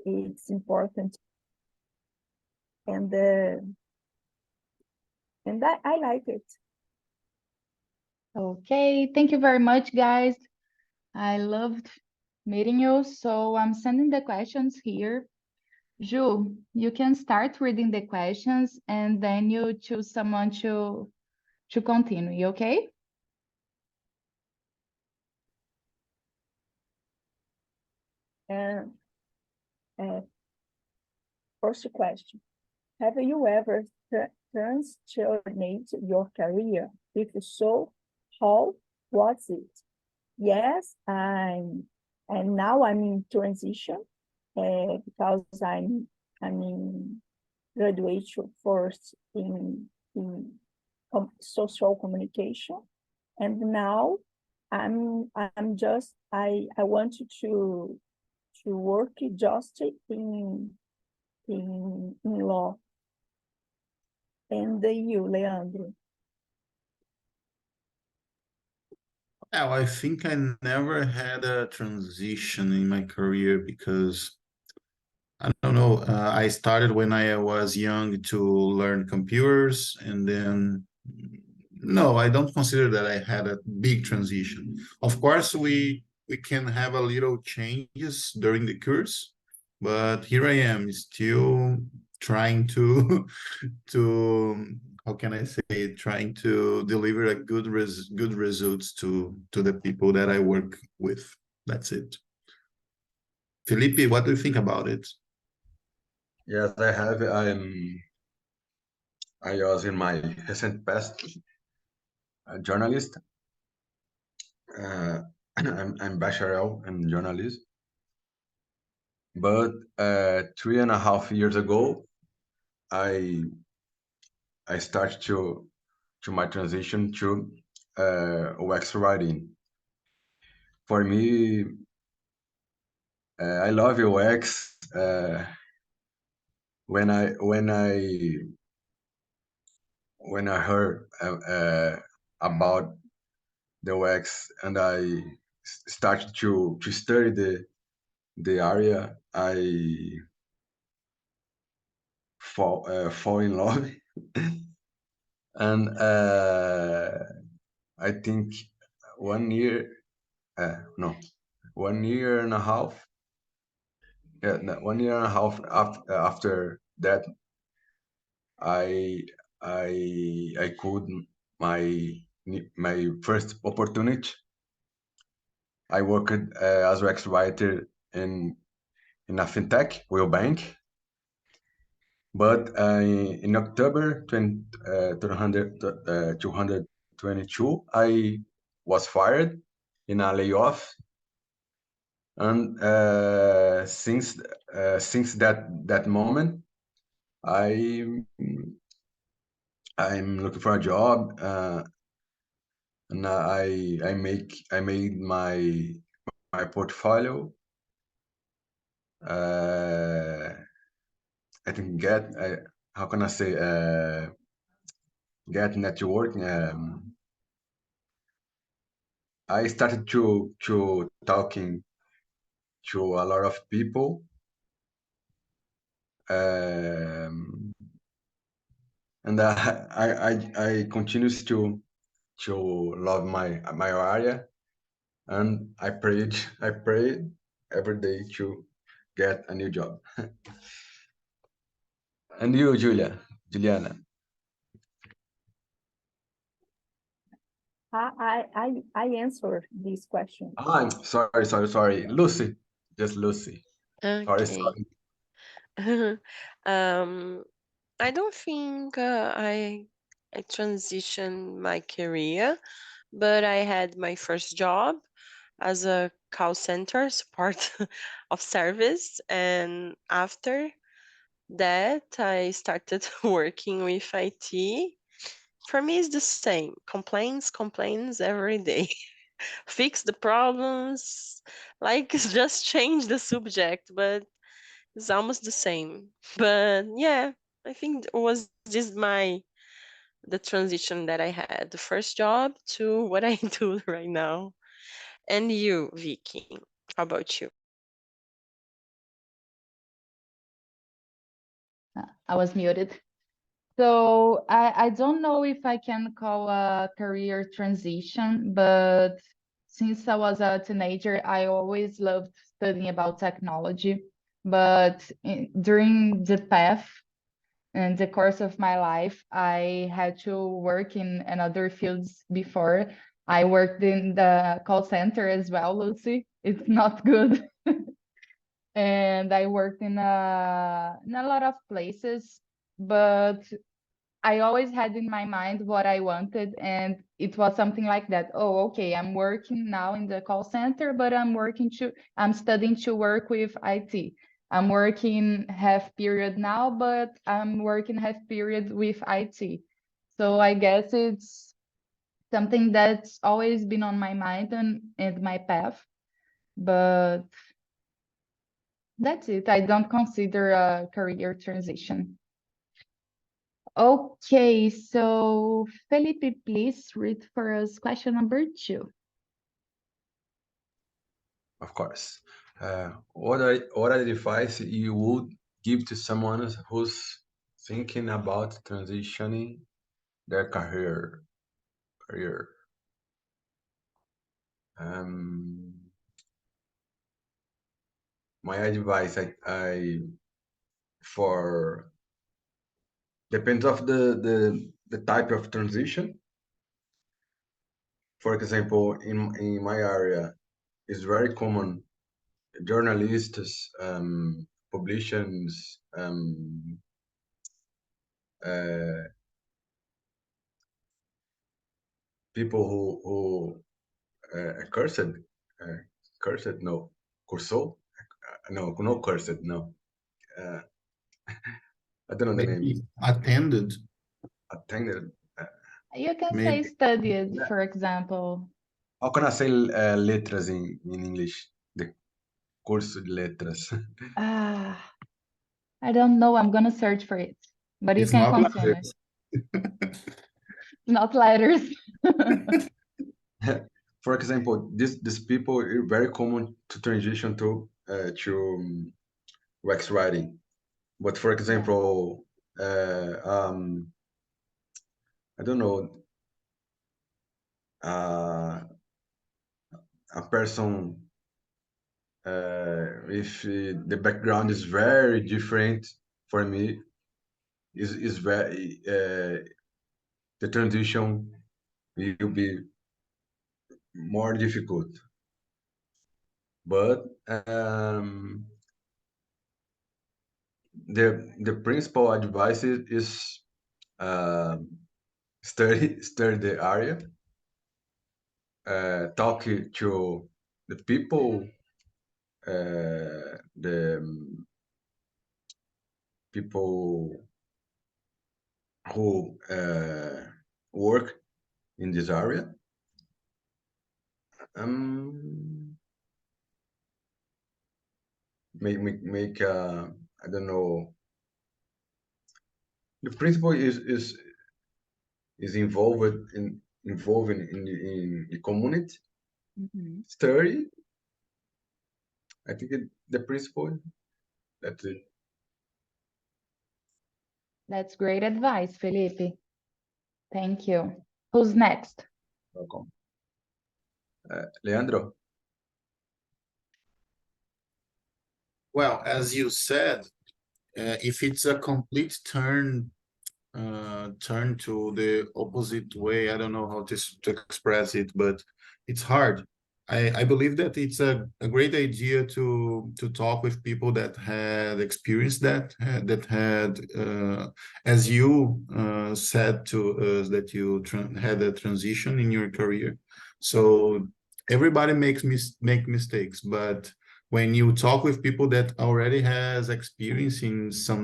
it's important, and I like it. Okay, thank you very much, guys. I loved meeting you. So I'm sending the questions here. Ju, you can start reading the questions and then you choose someone to continue, okay? And first question: have you ever transitioned your career? If so, how was it? Yes, and now I'm in transition because I'm in graduation first in social communication, and now I'm just I want to work just in law. And you, Leandro? Well, I think I never had a transition in my career because I don't know. I started when I was young to learn computers, and then no, I don't consider that I had a big transition. Of course, we can have a little changes during the course, but here I am still trying to to how can I say it, trying to deliver a good results to the people that I work with. That's it. Felipe, what do you think about it? Yes, I have. I was in my recent past a journalist. I'm bachelor in journalism, but 3.5 years ago, I I started to my transition to UX writing. For me, I love UX. When I heard about the UX and I started to study the area, I fall in love, and I think 1 year, no, 1 year and a half. Yeah, no, 1 year and a half after that, I I could my first opportunity. I worked as UX writer in a fintech, Will Bank. But in October 222, I was fired in a layoff, and since that moment, I I'm looking for a job, and I made my portfolio. I think how can I say, get networking. I started to talking to a lot of people, and I continues to love my area, and I prayed every day to get a new job. And you, Juliana? I answer this question. I'm sorry, Lucy, just Lucy. Sorry, Okay. sorry. um, I don't think I transitioned my career, but I had my first job as a call center support of service, and after that I started working with IT. For me, it's the same. Complaints every day. Fix the problems, like just change the subject, but it's almost the same. But yeah, I think it was just the transition that I had, the first job to what I do right now. And you, Vicky, how about you? I was muted. So I don't know if I can call a career transition, but since I was a teenager, I always loved studying about technology. But during the path and the course of my life, I had to work in other fields before. I worked in the call center as well, Lucy. It's not good. And I worked in a lot of places, but I always had in my mind what I wanted, and it was something like that. Oh, okay, I'm working now in the call center, but I'm studying to work with IT. I'm working half period now, but I'm working half period with IT. So I guess it's something that's always been on my mind and my path, but that's it. I don't consider a career transition. Okay, so Felipe, please read for us question number 2. Of course. What advice you would give to someone who's thinking about transitioning their career? Um, my advice, I for depends of the type of transition. For example, in my area, it's very common journalists, publications, uh, people who cursed, no, cursou, no cursed, no. I don't know the Maybe name. attended, Attended. You can say maybe. studied, for example. How can I say letras in English? The curso de letras. Ah, I don't know. I'm gonna search for it, but you It's can not like continue. this. Not letters. For example, these people are very common to transition to wax writing. But for example, I don't know, a person if the background is very different for me, is very the transition will be more difficult. But the principal advice is study the area, talk to the people, the people who work in this area. Make I don't know. The principle is involving in the community. Mhm. Study. I think the principle. That's it. That's great advice, Felipe. Thank you. Who's next? Welcome. Leandro. Well, as you said, if it's a complete turn to the opposite way, I don't know how to express it, but it's hard. I believe that it's a great idea to talk with people that had experienced that had as you said to us that you had a transition in your career. So everybody make mistakes, but when you talk with people that already has experience in this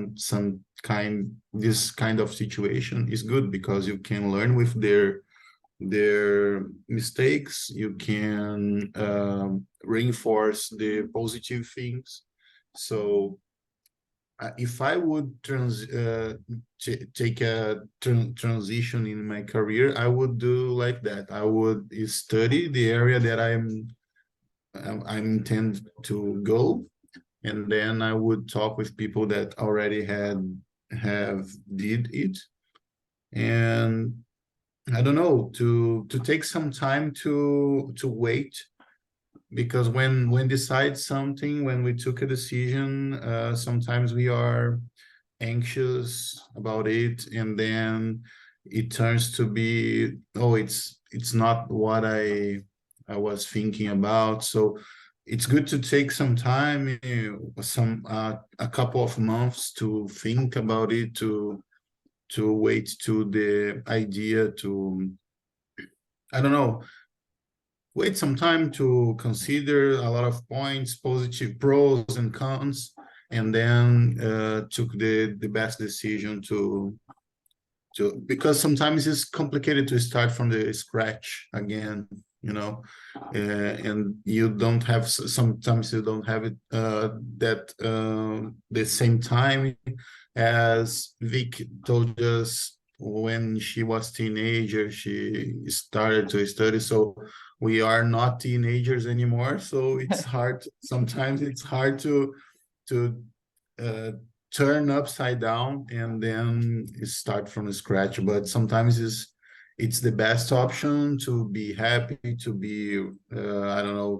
kind of situation, is good because you can learn with their mistakes. You can reinforce the positive things. So if I would take a transition in my career, I would do like that. I would study the area that I intend to go, and then I would talk with people that already had have did it. And I don't know, to take some time to wait, because when decide something, when we took a decision, sometimes we are anxious about it, and then it turns to be, oh, it's not what I was thinking about. So it's good to take some time, a couple of months to think about it, to wait to the idea to, I don't know, wait some time to consider a lot of points, positive pros and cons, and then took the best decision to, because sometimes it's complicated to start from the scratch again, you know, and you don't have, sometimes you don't have it the same time as Vic told us. When she was teenager, she started to study, so we are not teenagers anymore. So it's hard, sometimes it's hard to uh, turn upside down and then start from scratch. But sometimes it's the best option to be happy, to be I don't know,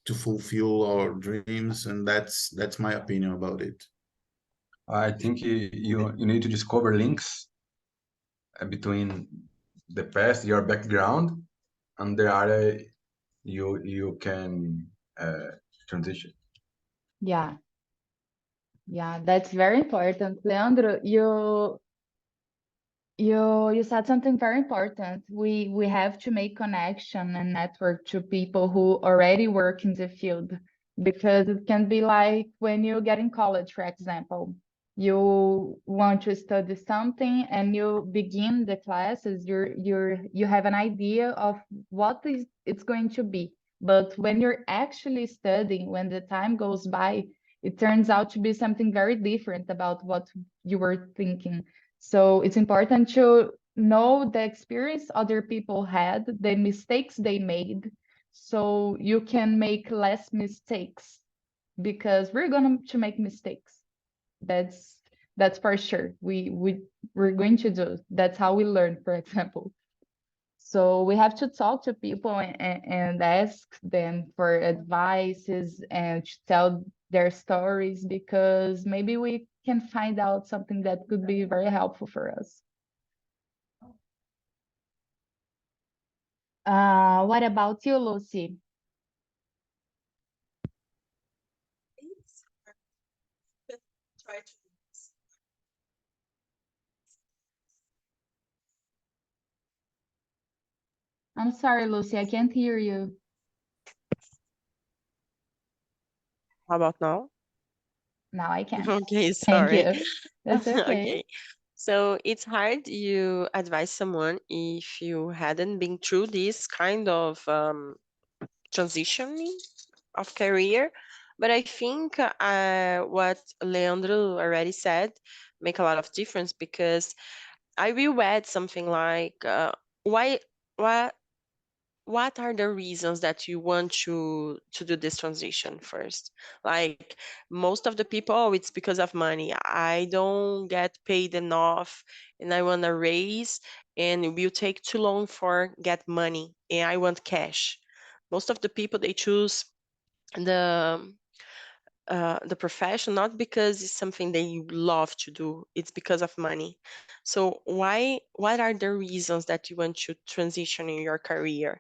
to fulfill our dreams, and that's my opinion about it. I think you need to discover links between the past, your background, and the area you can transition. Yeah. Yeah, that's very important. Leandro, you said something very important. We have to make connection and network to people who already work in the field, because it can be like when you get in college, for example, you want to study something and you begin the classes, you have an idea of what is it's going to be. But when you're actually studying, when the time goes by, it turns out to be something very different about what you were thinking. So it's important to know the experience other people had, the mistakes they made, so you can make less mistakes, because we're going to make mistakes. That's for sure. We're going to do. That's how we learn, for example. So we have to talk to people and ask them for advices and to tell their stories, because maybe we can find out something that could be very helpful for us. What about you, Lucy? Try to. I'm sorry, Lucy, I can't hear you. How about now? Now I can. Okay, Thank sorry. you. That's okay. Okay. So it's hard you advise someone if you hadn't been through this kind of transitioning of career. But I think what Leandro already said make a lot of difference, because I will add something like why why what are the reasons that you want to do this transition first? Like most of the people, oh, it's because of money. I don't get paid enough and I want a raise, and it will take too long for get money and I want cash. Most of the people, they choose the the profession not because it's something they love to do, it's because of money. So what are the reasons that you want to transition in your career?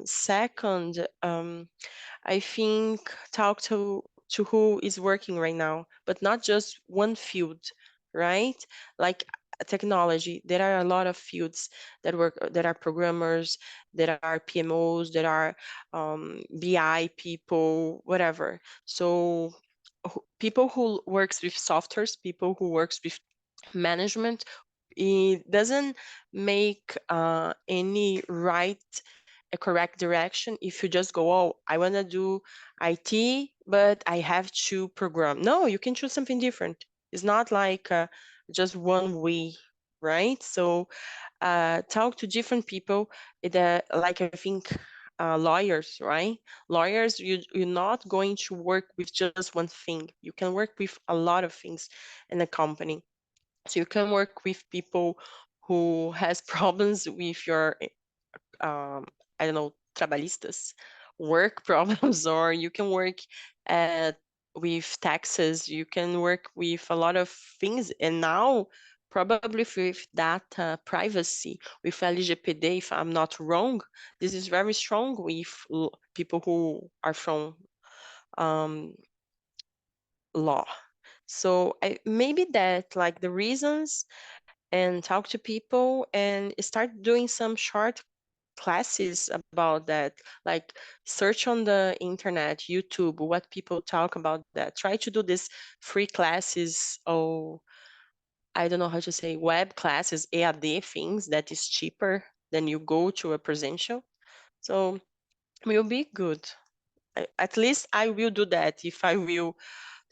Second, I think talk to who is working right now, but not just one field, right? Like technology, there are a lot of fields that work, that are programmers, that are PMOs, that are BI people, whatever. So people who works with softwares, people who works with management, it doesn't make any right a correct direction if you just go, oh, I want to do IT, but I have to program. No, you can choose something different. It's not like just one way, right? So talk to different people. Like I think lawyers, right? Lawyers, you're not going to work with just one thing. You can work with a lot of things in a company. So you can work with people who has problems with your, I don't know, trabalhistas, work problems, or you can work with taxes. You can work with a lot of things. And now, probably with data privacy, with LGPD, if I'm not wrong, this is very strong with people who are from law. So maybe that, like, the reasons, and talk to people and start doing some short classes about that, like search on the internet, YouTube, what people talk about that. Try to do this free classes, or I don't know how to say, web classes, EAD things that is cheaper than you go to a presential. So will be good. At least I will do that if I will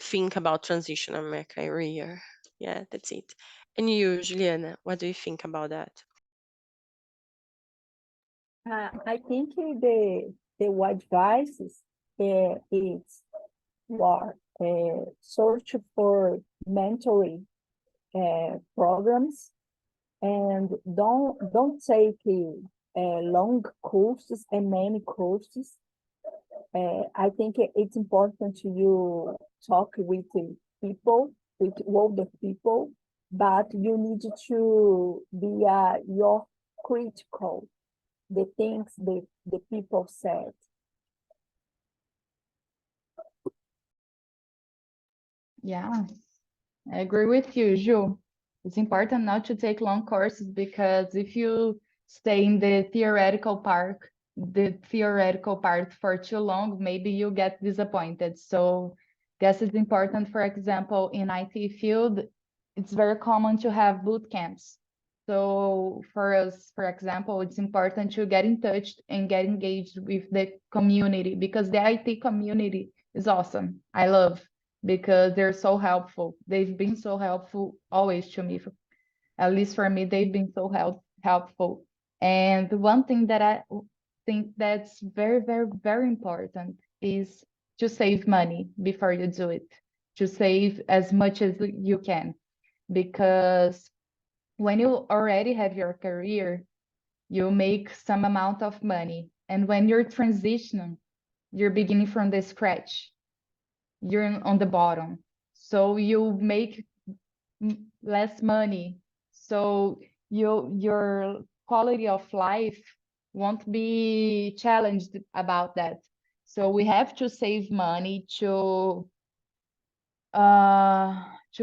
think about transition in my career. Yeah, that's it. And you, Juliana, what do you think about that? I think the advice is what search for mentoring programs, and don't take long courses and many courses. I think it's important to you talk with people, with older people, but you need to be your critical the things the people said. Yeah, I agree with you, Ju. It's important not to take long courses, because if you stay in the theoretical part for too long, maybe you get disappointed. So guess it's important, for example, in IT field, it's very common to have boot camps. So for us, for example, it's important to get in touch and get engaged with the community, because the IT community is awesome. I love, because they're so helpful. They've been so helpful always to me. At least for me, they've been so helpful. And one thing that I think that's very, very, very important is to save money before you do it, to save as much as you can. Because when you already have your career, you make some amount of money. And when you're transitioning, you're beginning from the scratch. You're on the bottom. So you make less money. So your quality of life won't be challenged about that. So we have to save money to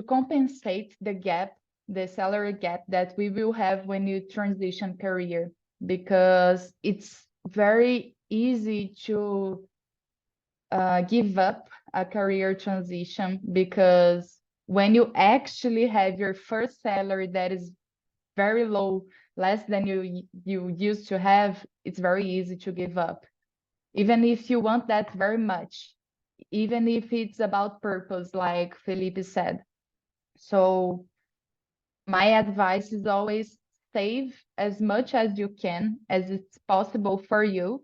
compensate the gap, the salary gap that we will have when you transition career, because it's very easy to give up a career transition, because when you actually have your first salary that is very low, less than you used to have, it's very easy to give up, even if you want that very much, even if it's about purpose, like Felipe said. So my advice is always save as much as you can, as it's possible for you.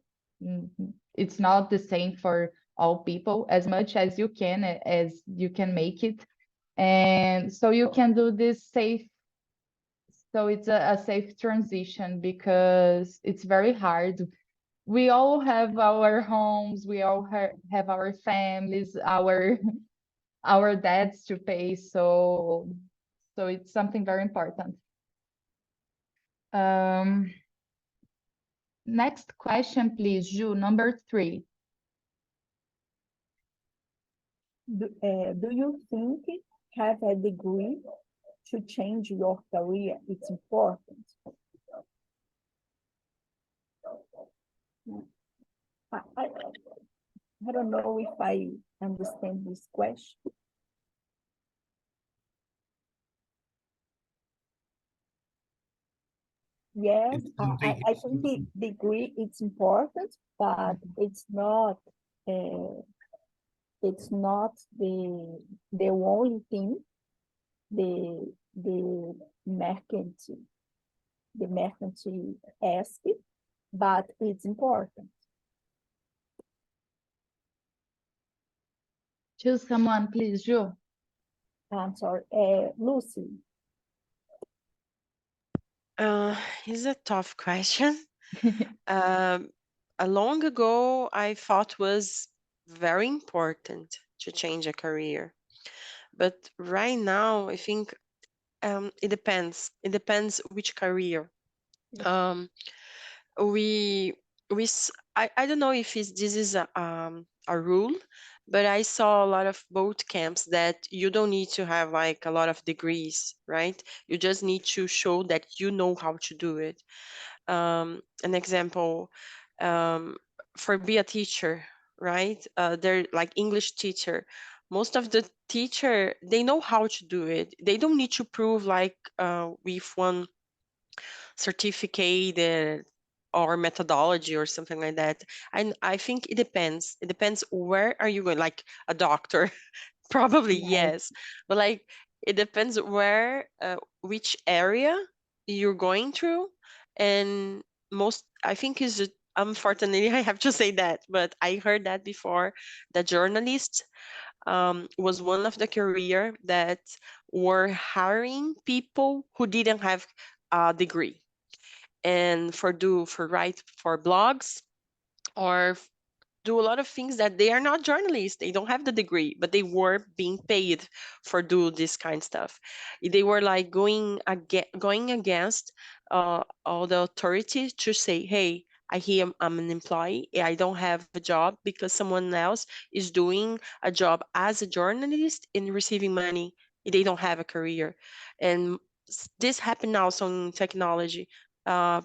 It's not the same for all people, as much as you can, as you can make it. And so you can do this safe. So it's a safe transition, because it's very hard. We all have our homes, we all have our families, our debts to pay. So it's something very important. Next question, please, Ju, number 3. Do you think have a degree to change your career? It's important. I don't know if I understand this question. Yes, I think the degree it's important, but it's not the only thing the merchant asks, but it's important. Choose someone, please, Ju. I'm sorry, Lucy. It's a tough question. Long ago, I thought was very important to change a career. But right now, I think it depends. It depends which career. Um, we I don't know if this is a rule, but I saw a lot of boot camps that you don't need to have like a lot of degrees, right? You just need to show that you know how to do it. An example, for be a teacher, right? They're like English teacher. Most of the teacher, they know how to do it. They don't need to prove like with one certificate or methodology or something like that. And I think it depends. It depends where are you going, like a doctor. Probably Yes. yes, but like it depends where, which area you're going through, and most I think is unfortunately I have to say that, but I heard that before. The journalist was one of the career that were hiring people who didn't have a degree, and for write for blogs or do a lot of things that they are not journalists. They don't have the degree, but they were being paid for do this kind of stuff. They were like going against all the authority to say, hey, I hear I'm an employee. I don't have a job because someone else is doing a job as a journalist and receiving money. They don't have a career. And this happened also in technology.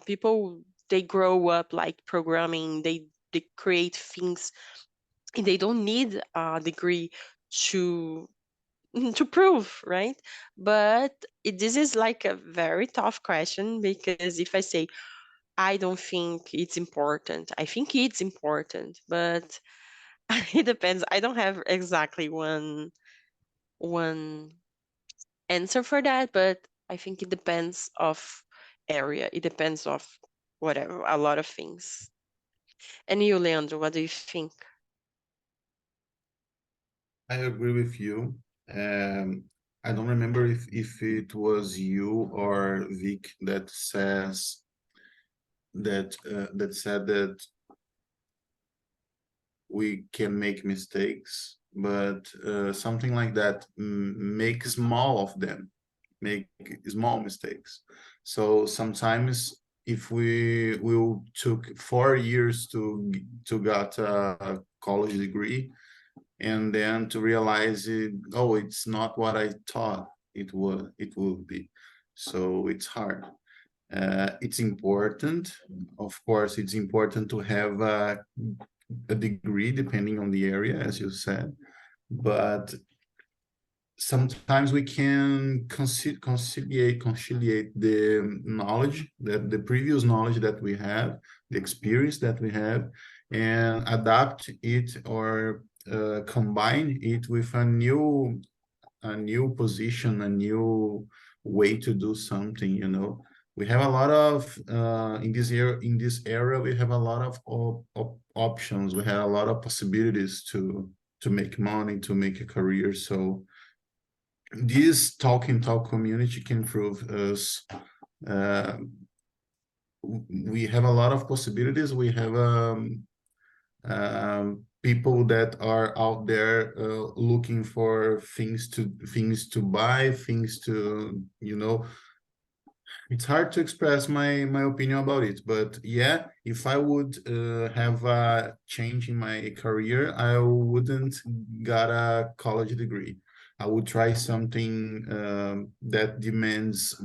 People, they grow up like programming. They create things, and they don't need a degree to to prove, right? But this is like a very tough question, because if I say I don't think it's important, I think it's important, but it depends. I don't have exactly one answer for that, but I think it depends of area. It depends of whatever, a lot of things. And you, Leandro, what do you think? I agree with you. I don't remember if it was you or Vic that says that said that we can make mistakes, but something like that, make small of them, make small mistakes. So sometimes if we will took 4 years to get a college degree, and then to realize oh, it's not what I thought it would be. So it's hard. It's important, of course, it's important to have a degree depending on the area, as you said, but sometimes we can conciliate the knowledge, that the previous knowledge that we have, the experience that we have, and adapt it or combine it with a new position, a new way to do something, you know. We have a lot of in this era we have a lot of options. We have a lot of possibilities to make money, to make a career. So this TALK community can prove us we have a lot of possibilities. We have people that are out there looking for things to buy, things to, you know. It's hard to express my opinion about it, but yeah, if I would have a change in my career, I wouldn't got a college degree. I would try something that demands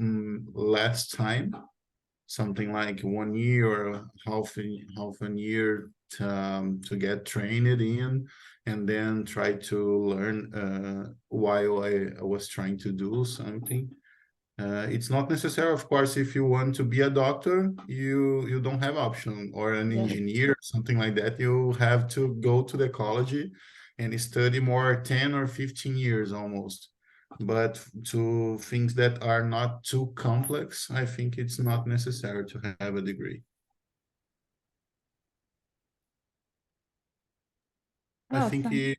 less time, something like 1 year or half a year to get trained in, and then try to learn while I was trying to do something. It's not necessary, of course, if you want to be a doctor, you don't have option, or an engineer, something like that. You have to go to the college and study more 10 or 15 years almost. But to things that are not too complex, I think it's not necessary to have a degree. I think Awesome.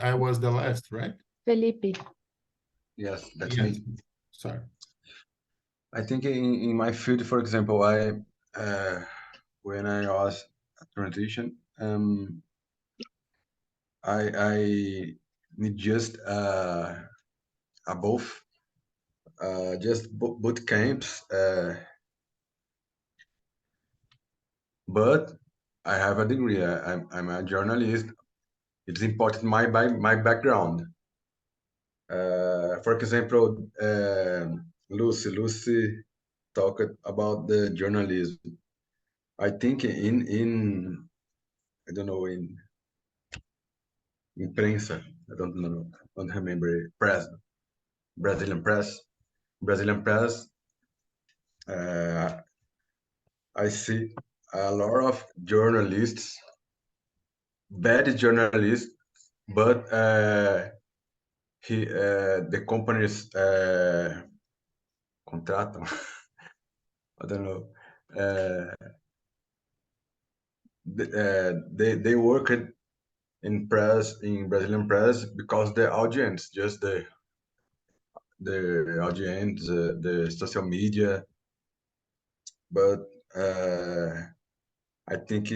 I was the last, right? Felipe. Yes, that's Yes. me. Sorry. I think in my field, for example, I when I was a transition, I need just above just boot camps, but I have a degree. I'm a journalist. It's important my background. For example, Lucy talked about the journalism. I think in I don't know in imprensa. I don't know. I don't remember press. Brazilian press. Brazilian press. Uh, I see a lot of journalists, bad journalists, but the companies contratam. I don't know. They work in press in Brazilian press because the audience, just the audience, the social media. But I think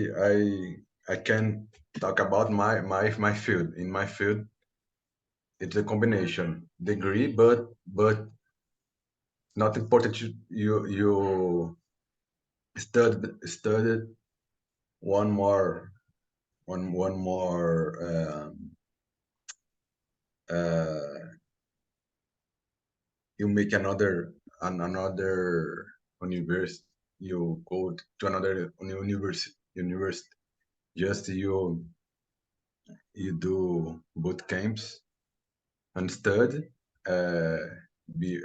I can talk about my field. In my field, it's a combination degree, but not important. You studied one more one more you make another university. You go to another university. Just you do boot camps and study. Uh, be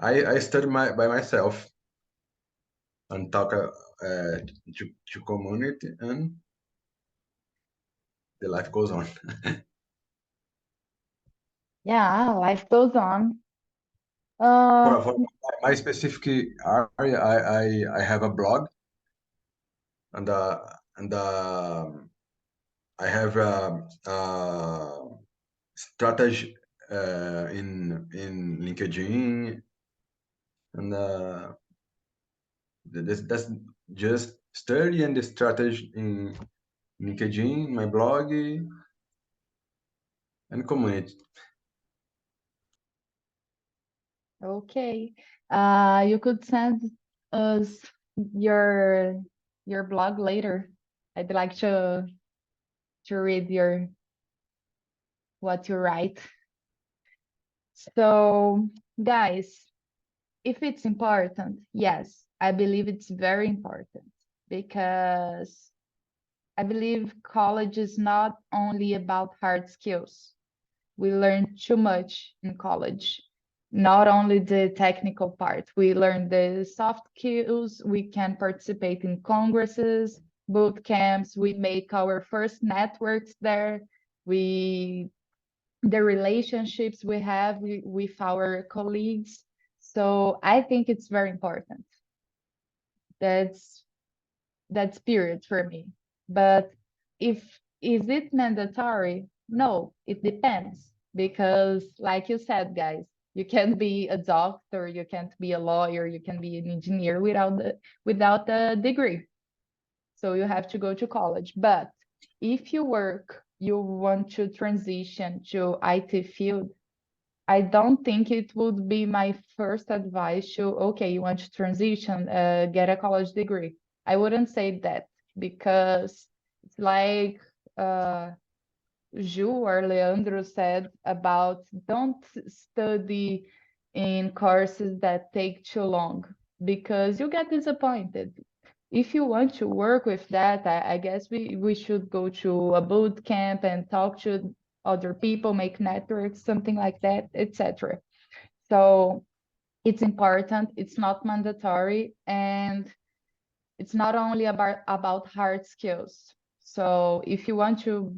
I study by myself and talk to community, and the life goes on. Yeah, life goes on. For my specific area, I have a blog, and I have a strategy in LinkedIn, and that's just study and the strategy in LinkedIn, my blog, and community. Okay. You could send us your blog later. I'd like to read what you write. So, guys, if it's important, yes, I believe it's very important because I believe college is not only about hard skills. We learn too much in college, not only the technical part. We learn the soft skills. We can participate in congresses, boot camps. We make our first networks there. The relationships we have with our colleagues. So I think it's very important. That's period for me. But is it mandatory? No, it depends. Because like you said, guys, you can't be a doctor, you can't be a lawyer, you can be an engineer without the degree. So you have to go to college. But if you want to transition to IT field, I don't think it would be my first advice to, okay, you want to transition, get a college degree. I wouldn't say that because it's like Ju or Leandro said about don't study in courses that take too long because you get disappointed. If you want to work with that, I guess we should go to a boot camp and talk to other people, make networks, something like that, etc. So it's important, it's not mandatory, and it's not only about hard skills. So if you want to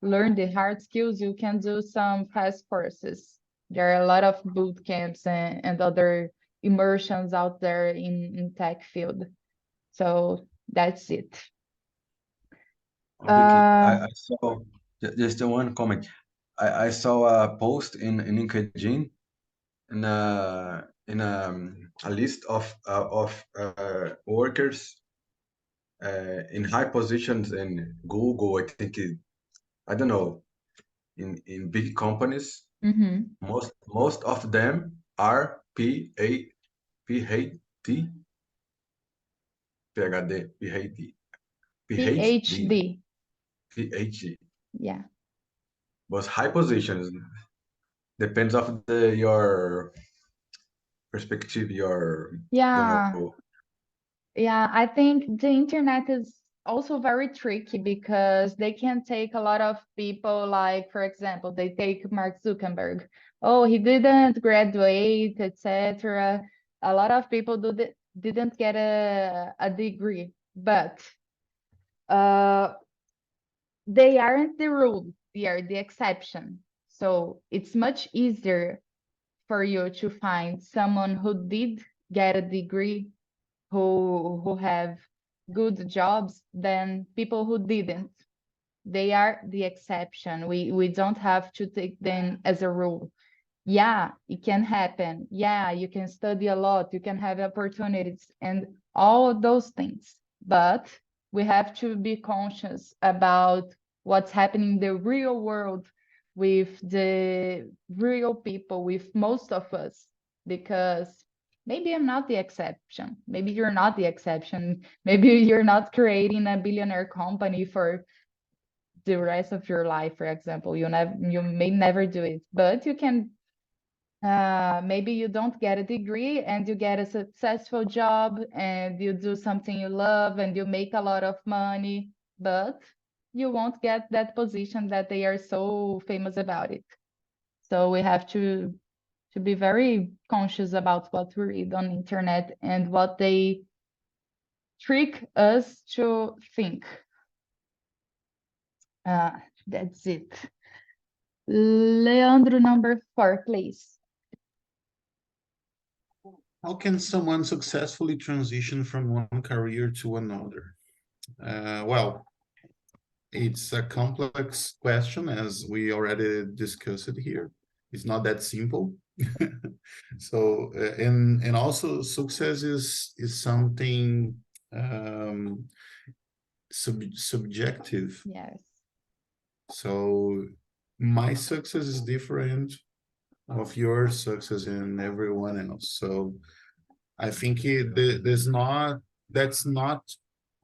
learn the hard skills, you can do some fast courses. There are a lot of boot camps and other immersions out there in tech field. So that's it. Vicky, Uh, I saw just one comment. I saw a post in LinkedIn in a list of workers in high positions in Google. I think I don't know, in big companies. mhm. Most of them are PhD, PhD, PhD, PhD, PhD. PhD. Yeah. But high positions depends of your perspective, your don't Yeah. know. Yeah, I think the internet is also very tricky because they can take a lot of people, like, for example, they take Mark Zuckerberg. Oh, he didn't graduate, etc. A lot of people didn't get a degree, but uh, they aren't the rule, they are the exception. So it's much easier for you to find someone who did get a degree, who have good jobs, than people who didn't. They are the exception. We don't have to take them as a rule. Yeah, it can happen. Yeah, you can study a lot, you can have opportunities and all of those things. But we have to be conscious about what's happening in the real world with the real people, with most of us, because maybe I'm not the exception. Maybe you're not the exception. Maybe you're not creating a billionaire company for the rest of your life, for example. You may never do it, but you can maybe you don't get a degree and you get a successful job and you do something you love and you make a lot of money, but you won't get that position that they are so famous about it. So we have to be very conscious about what we read on internet and what they trick us to think. Uh, that's it. Leandro, number 4, please. How can someone successfully transition from one career to another? Well, it's a complex question, as we already discussed it here. It's not that simple. So, and also success is something subjective. Yes. So my success is different of your success and everyone else. So I think that's not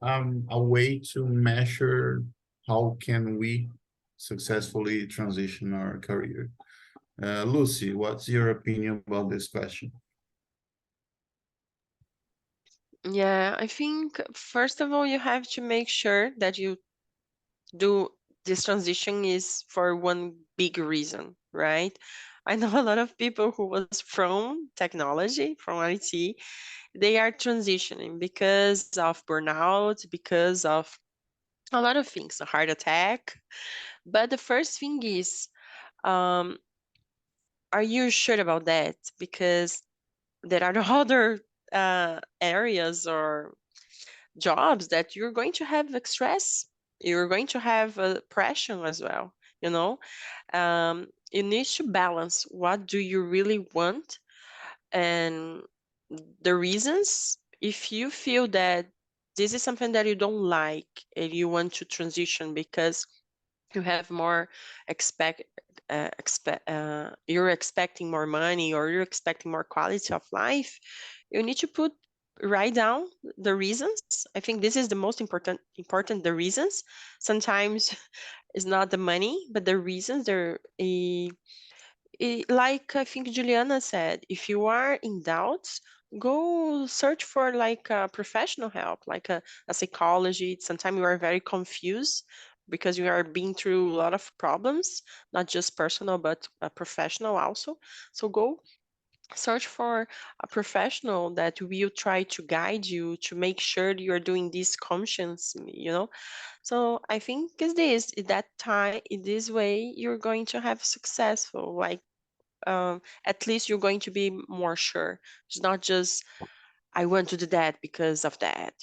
a way to measure how can we successfully transition our career. Lucy, what's your opinion about this question? Yeah, I think first of all, you have to make sure that you do this transition is for one big reason, right? I know a lot of people who was from technology, from IT, they are transitioning because of burnout, because of a lot of things, a heart attack. But the first thing is, um, are you sure about that? Because there are other areas or jobs that you're going to have stress, you're going to have pressure as well, you know. You need to balance what do you really want and the reasons. If you feel that this is something that you don't like and you want to transition because you have more you're expecting more money or you're expecting more quality of life, you need to write down the reasons. I think this is the most important, the reasons. Sometimes it's not the money, but the reasons. Like I think Juliana said, if you are in doubt, go search for like a professional help, like a psychology. Sometimes you are very confused because you are being through a lot of problems, not just personal, but professional also. So go search for a professional that will try to guide you to make sure you're doing this conscience, So I think is this at that time, in this way, you're going to have successful, like at least you're going to be more sure. It's not just I want to do that because of that,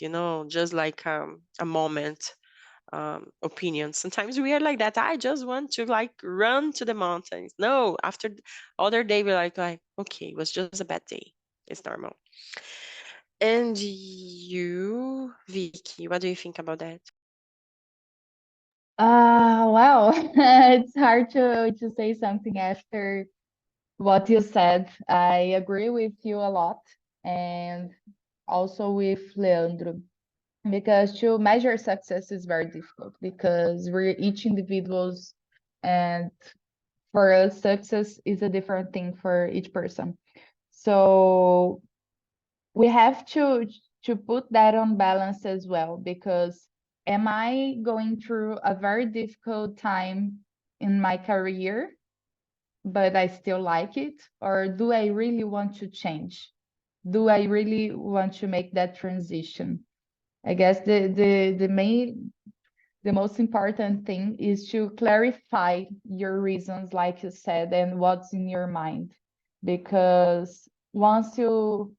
just like a moment. opinions. Sometimes we are like that. I just want to like run to the mountains. No, after the other day we're like, okay, it was just a bad day. It's normal. And you, Vicky, what do you think about that? Well, it's hard to say something after what you said. I agree with you a lot, and also with Leandro, because to measure success is very difficult because we're each individuals, and for us, success is a different thing for each person. So we have to put that on balance as well, because am I going through a very difficult time in my career, but I still like it? Or do I really want to change? Do I really want to make that transition? I guess the most important thing is to clarify your reasons, like you said, and what's in your mind. Because once you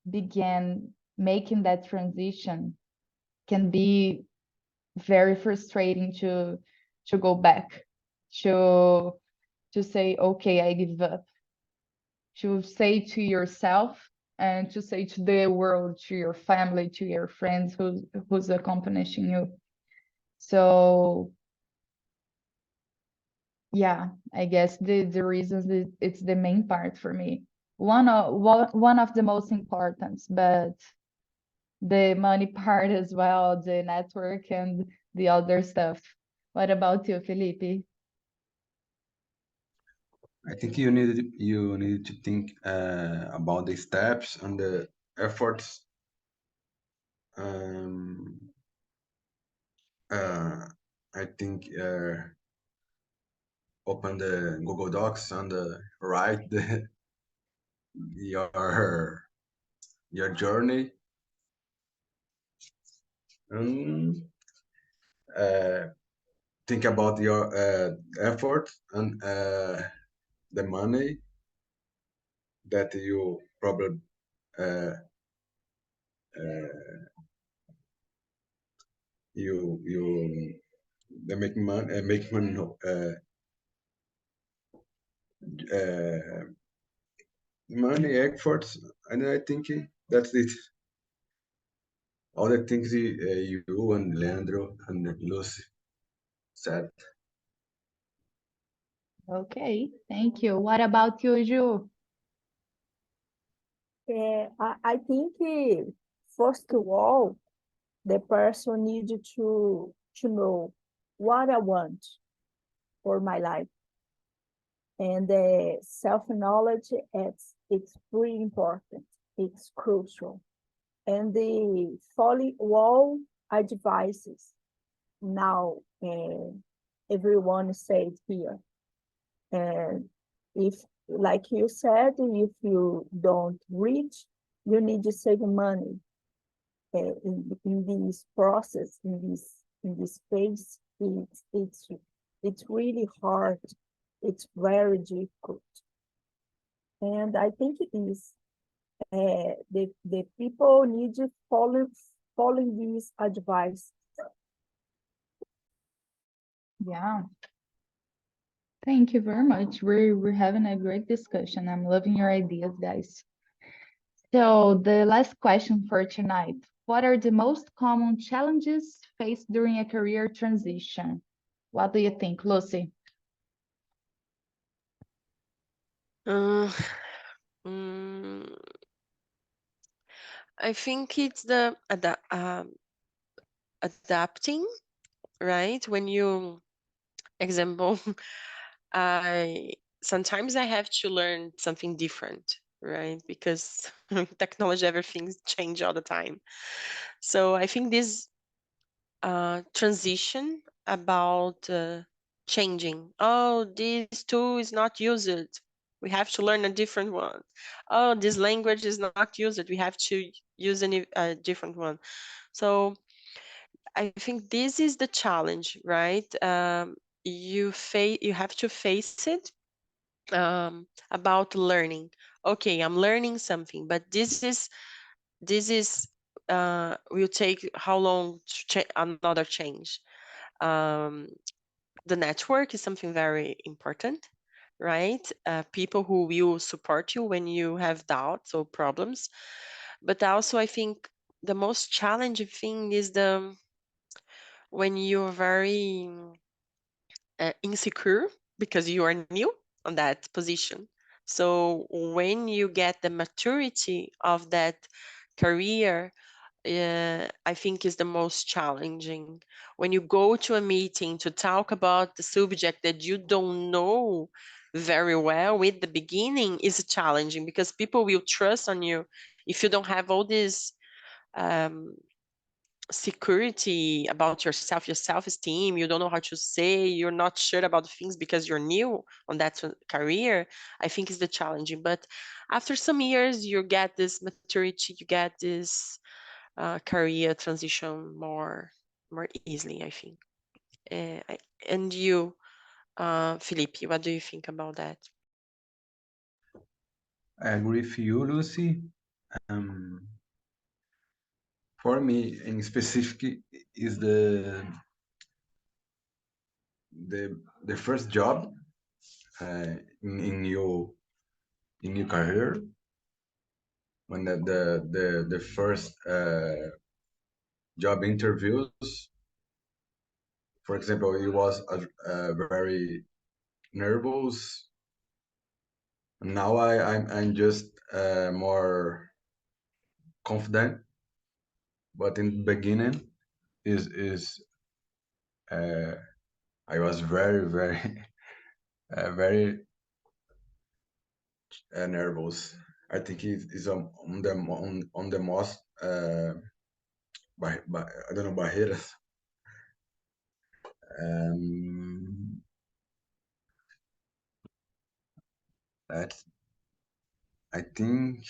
begin making that transition, can be very frustrating to go back, to say, okay, I give up, to say to yourself and to say to the world, to your family, to your friends who's accompanying you. So yeah, I guess the reasons it's the main part for me. One of the most important, but the money part as well, the network and the other stuff. What about you, Felipe? I think you need to think about the steps and the efforts. Um, I think open the Google Docs and write your your journey, and think about your effort and the money that you probably uh, you they make money no, money efforts, and I think that's it. All the things you and Leandro and Lucy said. Okay, thank you. What about you, Ju? I think first of all, the person needs to know what I want for my life. And the self-knowledge, it's pretty important. It's crucial. And the follow all advices now everyone said here. And if, like you said, if you don't reach, you need to save money in this process, in this phase. It's really hard. It's very difficult. And I think it is the people need to follow these advice. Yeah. Thank you very much. We're having a great discussion. I'm loving your ideas, guys. So the last question for tonight. What are the most common challenges faced during a career transition? What do you think, Lucy? Uh, mm, I think it's the adapting, right? When you, example, I sometimes I have to learn something different, right? Because technology, everything's change all the time. So I think this transition about changing. Oh, this tool is not used. We have to learn a different one. Oh, this language is not used. We have to use a different one. So I think this is the challenge, right? You have to face it about learning. Okay, I'm learning something, but this is will take how long to another change. The network is something very important, right? People who will support you when you have doubts or problems. But also, I think the most challenging thing is when you're very insecure because you are new on that position. So when you get the maturity of that career, I think is the most challenging. When you go to a meeting to talk about the subject that you don't know very well with the beginning is challenging, because people will trust on you if you don't have all this security about yourself, your self-esteem, you don't know how to say, you're not sure about things because you're new on that career. I think is the challenging. But after some years, you get this maturity, you get this career transition more easily, I think. And you, Felipe, what do you think about that? I agree with you, Lucy. For me, in specific, is the first job in your career, when the first job interviews. For example, it was very nervous. Now I'm just more confident, but in the beginning is I was very very nervous. I think it is on the most I don't know, barreiras. That's, I think,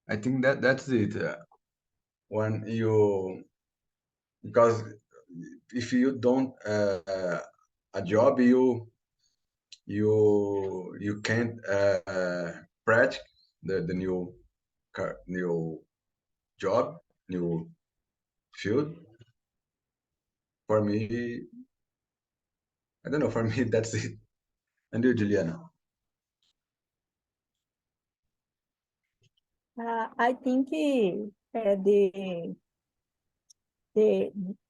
I think that's it. When you, because if you don't a job, you can't practice the new job, new field. For me, I don't know. For me, that's it. And you, Juliana? I think the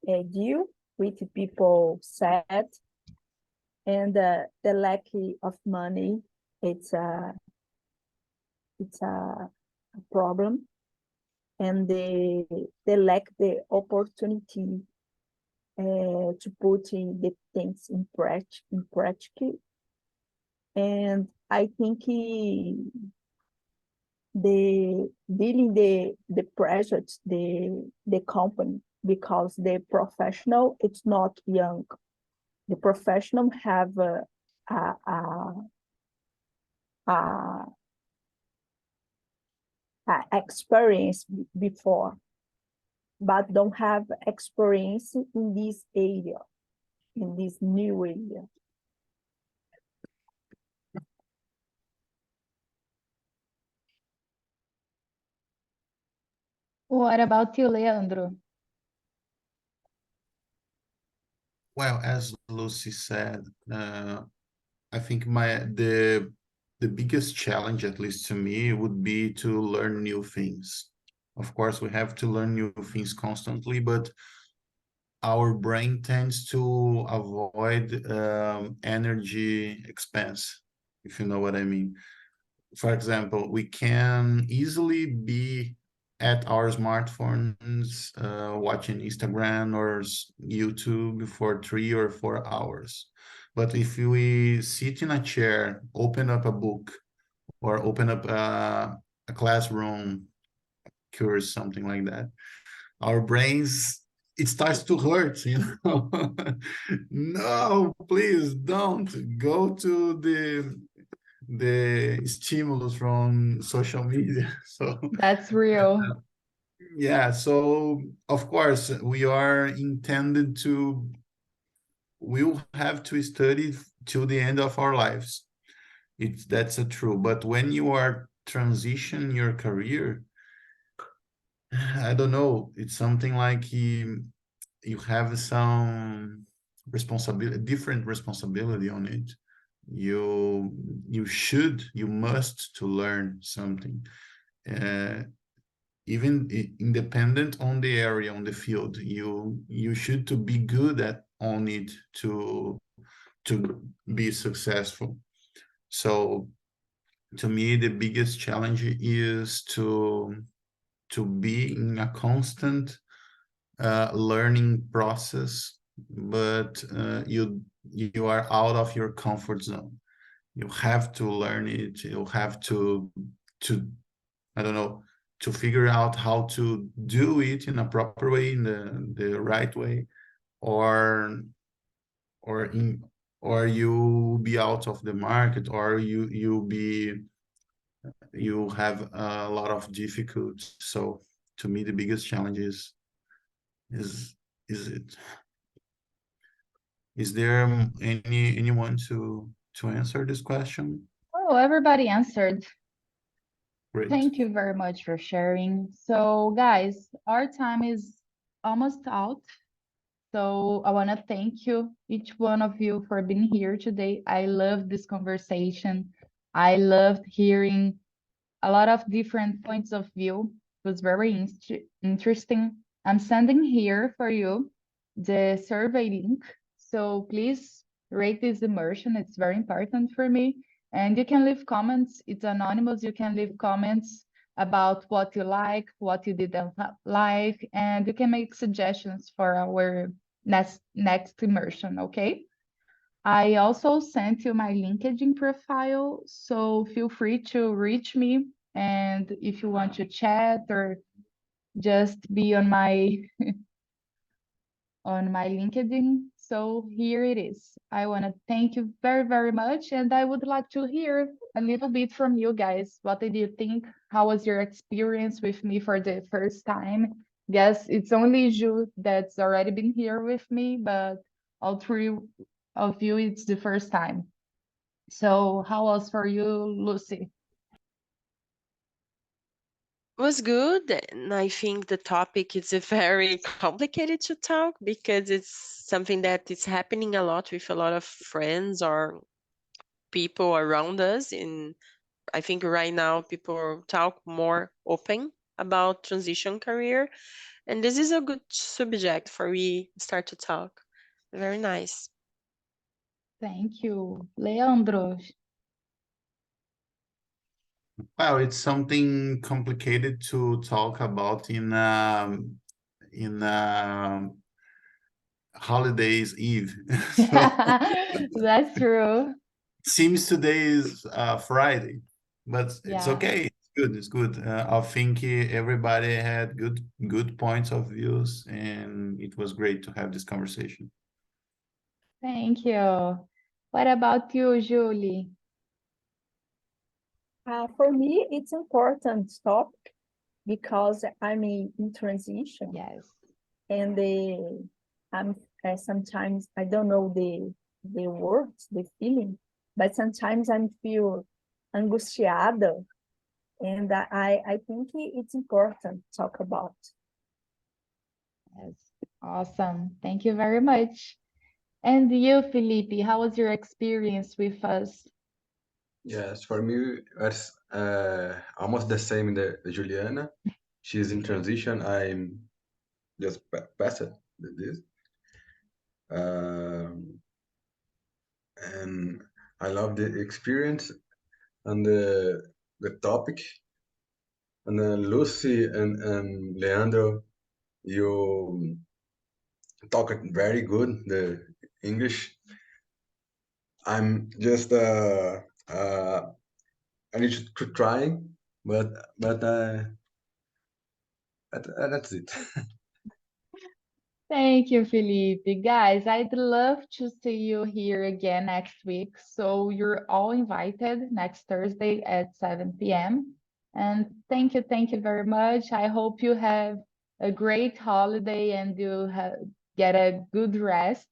deal with people sad and the lack of money, it's a problem, and they lack the opportunity to put in the things in practice. And I think the dealing the pressure, the company, because the professional, it's not young. The professional have a experience before, but don't have experience in this area, in this new area. What about you, Leandro? Well, as Lucy said, I think the biggest challenge, at least to me, would be to learn new things. Of course, we have to learn new things constantly, but our brain tends to avoid energy expense, if you know what I mean. For example, we can easily be at our smartphones watching Instagram or YouTube for 3 or 4 hours. But if we sit in a chair, open up a book, or open up a classroom course, something like that, our brains, it starts to hurt, you know. No, please don't go to the stimulus from social media. So That's real. yeah, so of course we are intended to, we'll have to study till the end of our lives. that's a true. But when you are transition your career, I don't know, it's something like you have some responsibility, different responsibility on it. You you must to learn something, even independent on the area, on the field. You should to be good at on it to be successful. So to me, the biggest challenge is to be in a constant learning process, but you are out of your comfort zone. You have to learn it. You have to I don't know, to figure out how to do it in a proper way, in the right way, or in or you be out of the market, or you have a lot of difficulties. So to me, the biggest challenge is it. Is there anyone to answer this question? Oh, everybody answered. Great. Thank you very much for sharing. So guys, our time is almost out. So I want to thank you, each one of you, for being here today. I love this conversation. I loved hearing a lot of different points of view. It was very interesting. I'm sending here for you the survey link. So please rate this immersion. It's very important for me. And you can leave comments. It's anonymous. You can leave comments about what you like, what you didn't like, and you can make suggestions for our next immersion, okay? I also sent you my LinkedIn profile, so feel free to reach me. And if you want to chat or just be on my LinkedIn. So here it is. I want to thank you very, very much. And I would like to hear a little bit from you guys. What did you think? How was your experience with me for the first time? Guess it's only Ju that's already been here with me, but all three of you, it's the first time. So how was for you, Lucy? Was good, and I think the topic is very complicated to talk because it's something that is happening a lot with a lot of friends or people around us. And I think right now people talk more open about transition career, and this is a good subject for we start to talk. Very nice. Thank you. Leandro. Well, it's something complicated to talk about in holidays eve. So That's true. seems today is Friday, but it's Yeah. okay. It's good. It's good. I think everybody had good points of views, and it was great to have this conversation. Thank you. What about you, Julie? For me, it's important topic because I'm in transition, Yes. and I'm sometimes I don't know the words, the feeling, but sometimes I feel angustiada, and I think it's important to talk about. Yes. Awesome. Thank you very much. And you, Felipe, how was your experience with us? Yes, for me, it's almost the same in the Juliana. She's in transition. I'm just past it, this. Um, and I love the experience and the topic. And then Lucy and Leandro, you talk it very good, the English. I'm just I need to try, but that's it. Thank you, Felipe. Guys, I'd love to see you here again next week. So you're all invited next Thursday at 7 p.m. And thank you very much. I hope you have a great holiday and you get a good rest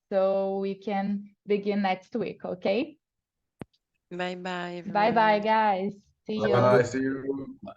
so we can begin next week, okay? Bye bye, Bye bye, everyone. guys. See you. Bye. See you. Bye.